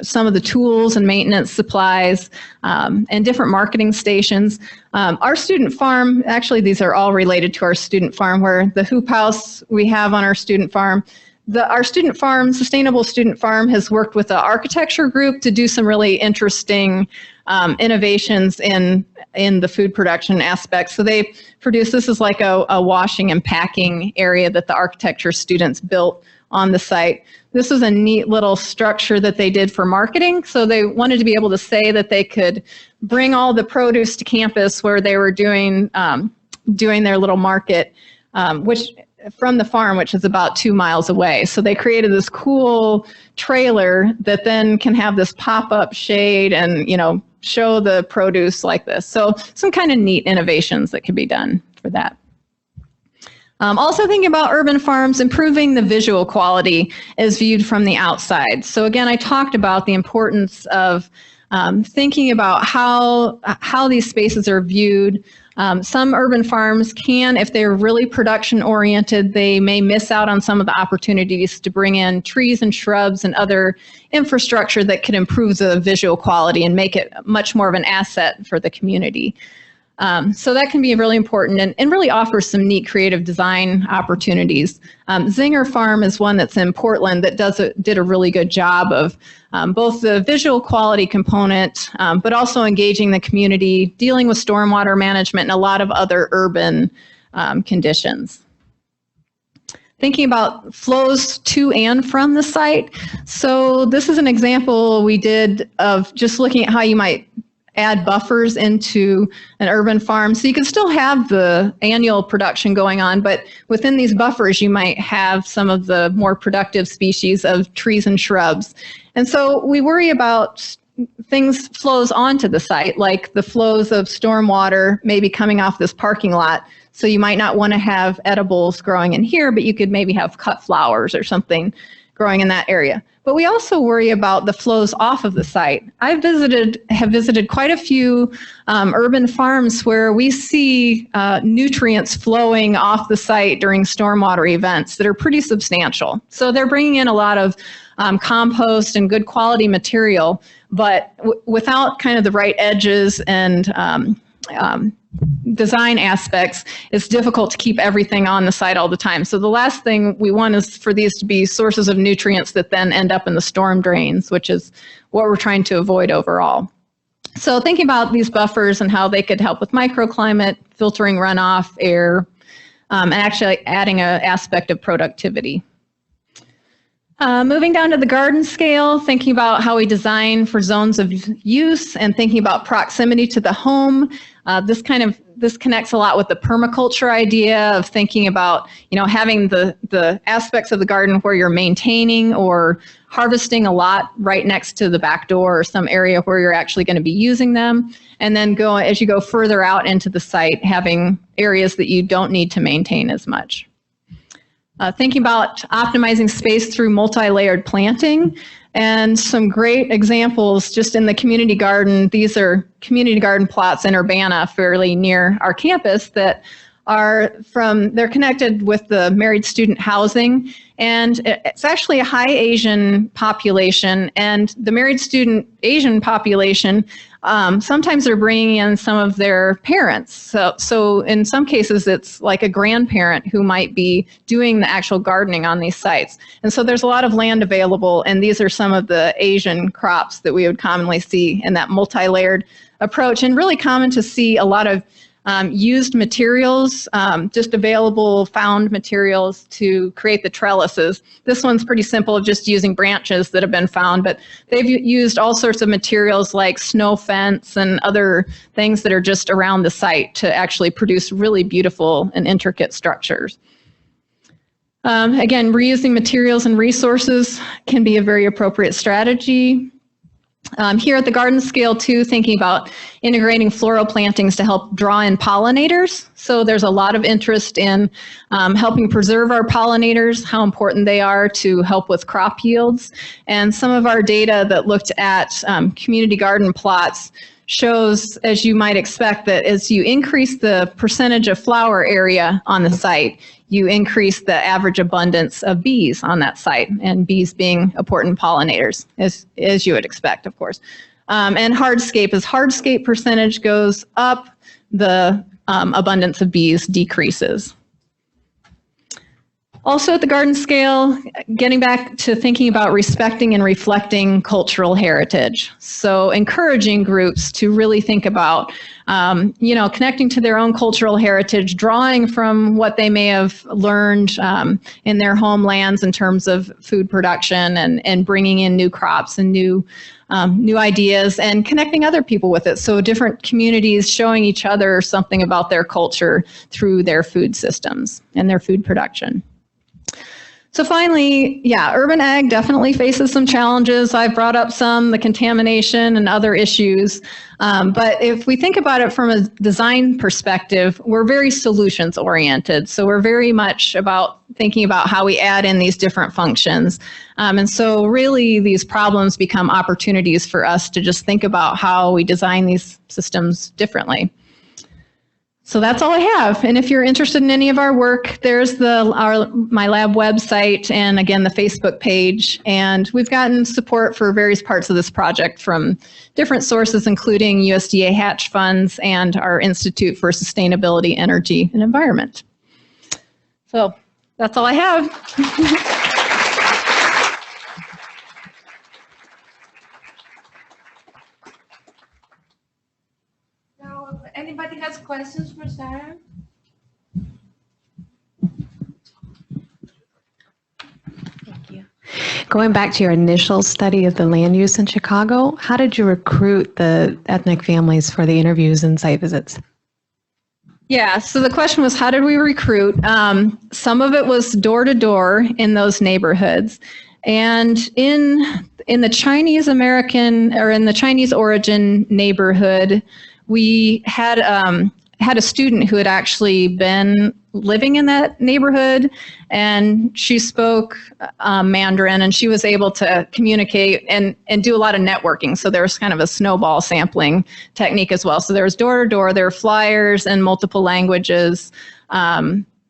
some of the tools and maintenance supplies, and different marketing stations. Our student farm, actually these are all related to our student farm, where the hoop house we have on our student farm. Our student farm, Sustainable Student Farm, has worked with the architecture group to do some really interesting innovations in the food production aspect. So they produce, this is like a washing and packing area that the architecture students built on the site. This is a neat little structure that they did for marketing. So they wanted to be able to say that they could bring all the produce to campus where they were doing doing their little market, which from the farm, which is about 2 miles away. So they created this cool trailer that then can have this pop-up shade and, you know, show the produce like this. So some kind of neat innovations that could be done for that. Also thinking about urban farms, improving the visual quality as viewed from the outside. So again, I talked about the importance of thinking about how these spaces are viewed. Some urban farms can, if they're really production oriented, they may miss out on some of the opportunities to bring in trees and shrubs and other infrastructure that could improve the visual quality and make it much more of an asset for the community. So that can be really important and really offers some neat creative design opportunities. Zinger Farm is one that's in Portland that did a really good job of both the visual quality component, but also engaging the community, dealing with stormwater management and a lot of other urban conditions. Thinking about flows to and from the site. So this is an example we did of just looking at how you might add buffers into an urban farm. So you can still have the annual production going on, but within these buffers, you might have some of the more productive species of trees and shrubs. And so we worry about things flows onto the site, like the flows of stormwater maybe coming off this parking lot. So you might not want to have edibles growing in here, but you could maybe have cut flowers or something growing in that area. But we also worry about the flows off of the site. Have visited quite a few urban farms where we see nutrients flowing off the site during stormwater events that are pretty substantial. So they're bringing in a lot of compost and good quality material, but without kind of the right edges and design aspects, it's difficult to keep everything on the site all the time. So the last thing we want is for these to be sources of nutrients that then end up in the storm drains, which is what we're trying to avoid overall. So thinking about these buffers and how they could help with microclimate, filtering runoff, air, and actually adding an aspect of productivity. Moving down to the garden scale, thinking about how we design for zones of use and thinking about proximity to the home. This connects a lot with the permaculture idea of thinking about, you know, having the aspects of the garden where you're maintaining or harvesting a lot right next to the back door or some area where you're actually going to be using them. And then as you go further out into the site, having areas that you don't need to maintain as much. Thinking about optimizing space through multi-layered planting, and some great examples just in the community garden. These are community garden plots in Urbana, fairly near our campus, that they're connected with the married student housing, and it's actually a high Asian population, and the married student Asian population, sometimes they're bringing in some of their parents. So in some cases, it's like a grandparent who might be doing the actual gardening on these sites. And so there's a lot of land available, and these are some of the Asian crops that we would commonly see in that multi-layered approach, and really common to see a lot of used materials, just available found materials to create the trellises. This one's pretty simple, just using branches that have been found, but they've used all sorts of materials like snow fence and other things that are just around the site to actually produce really beautiful and intricate structures. Again, reusing materials and resources can be a very appropriate strategy. Here at the garden scale too, thinking about integrating floral plantings to help draw in pollinators. So there's a lot of interest in helping preserve our pollinators, how important they are to help with crop yields. And some of our data that looked at community garden plots shows, as you might expect, that as you increase the percentage of flower area on the site, you increase the average abundance of bees on that site, and bees being important pollinators, as you would expect, of course. And hardscape, as hardscape percentage goes up, the abundance of bees decreases. Also at the garden scale, getting back to thinking about respecting and reflecting cultural heritage. So encouraging groups to really think about, connecting to their own cultural heritage, drawing from what they may have learned in their homelands in terms of food production and bringing in new crops and new ideas and connecting other people with it. So different communities showing each other something about their culture through their food systems and their food production. So finally, urban ag definitely faces some challenges. I've brought up the contamination and other issues. But if we think about it from a design perspective, we're very solutions oriented. So we're very much about thinking about how we add in these different functions. And so really these problems become opportunities for us to just think about how we design these systems differently. So that's all I have. And if you're interested in any of our work, there's my lab website and again, the Facebook page. And we've gotten support for various parts of this project from different sources, including USDA Hatch funds and our Institute for Sustainability, Energy, and Environment. So that's all I have. Anybody has questions for Sara? Thank you. Going back to your initial study of the land use in Chicago, how did you recruit the ethnic families for the interviews and site visits? Yeah, so the question was, how did we recruit? Some of it was door to door in those neighborhoods. And in the Chinese American or in the Chinese origin neighborhood, we had a student who had actually been living in that neighborhood, and she spoke Mandarin, and she was able to communicate and do a lot of networking. So there was kind of a snowball sampling technique as well. So there was door to door, there were flyers in multiple languages,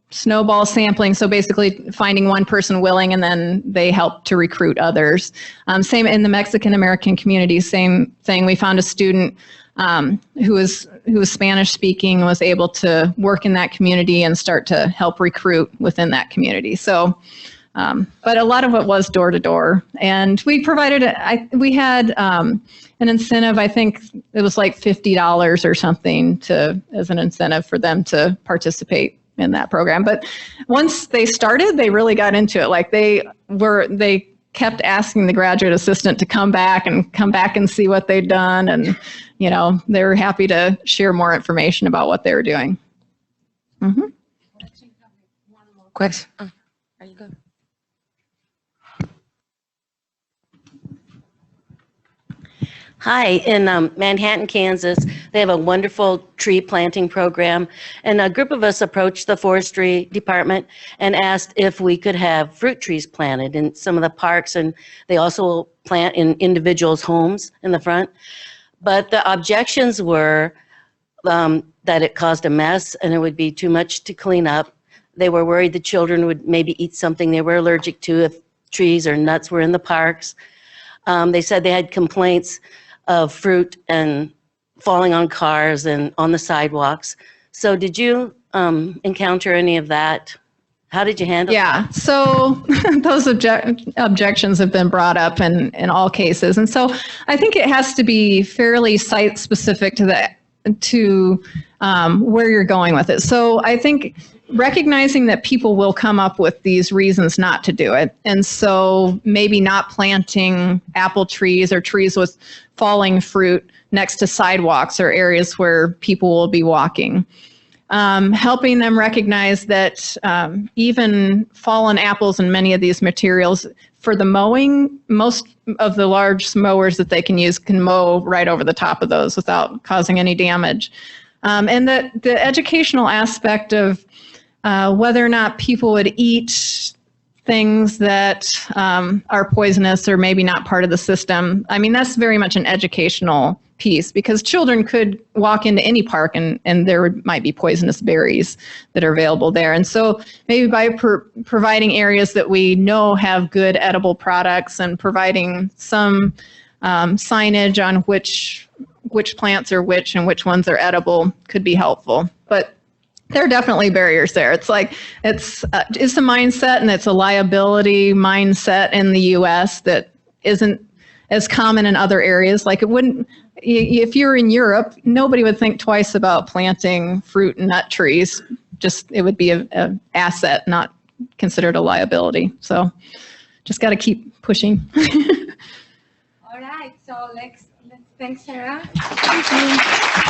snowball sampling. So basically finding one person willing, and then they helped to recruit others. Same in the Mexican American community, same thing. We found a student who was Spanish speaking, was able to work in that community and start to help recruit within that community. So, but a lot of it was door to door, and we provided we had an incentive. I think it was like $50 or something as an incentive for them to participate in that program. But once they started, they really got into it. Like they kept asking the graduate assistant to come back and see what they'd done. And, they were happy to share more information about what they were doing. Mm-hmm. One more question. Are you good? Hi, in Manhattan, Kansas, they have a wonderful tree planting program, and a group of us approached the forestry department and asked if we could have fruit trees planted in some of the parks, and they also plant in individuals' homes in the front. But the objections were that it caused a mess and it would be too much to clean up. They were worried the children would maybe eat something they were allergic to if trees or nuts were in the parks. They said they had complaints of fruit and falling on cars and on the sidewalks. So did you encounter any of that? How did you handle Yeah, so those objections have been brought up in all cases. And so I think it has to be fairly site specific to where you're going with it. So I think recognizing that people will come up with these reasons not to do it. And so maybe not planting apple trees or trees with falling fruit next to sidewalks or areas where people will be walking. Helping them recognize that even fallen apples and many of these materials, for the mowing, most of the large mowers that they can use can mow right over the top of those without causing any damage. And the educational aspect of whether or not people would eat things that are poisonous or maybe not part of the system. I mean, that's very much an educational piece, because children could walk into any park and there might be poisonous berries that are available there. And so maybe by providing areas that we know have good edible products and providing some signage on which plants are which and which ones are edible could be helpful. But there are definitely barriers there. It's like, it's a mindset, and it's a liability mindset in the US that isn't as common in other areas. Like, it wouldn't, if you're in Europe, nobody would think twice about planting fruit and nut trees. Just, it would be an asset, not considered a liability. So just got to keep pushing. All right, so let's thank Sara. Thank you.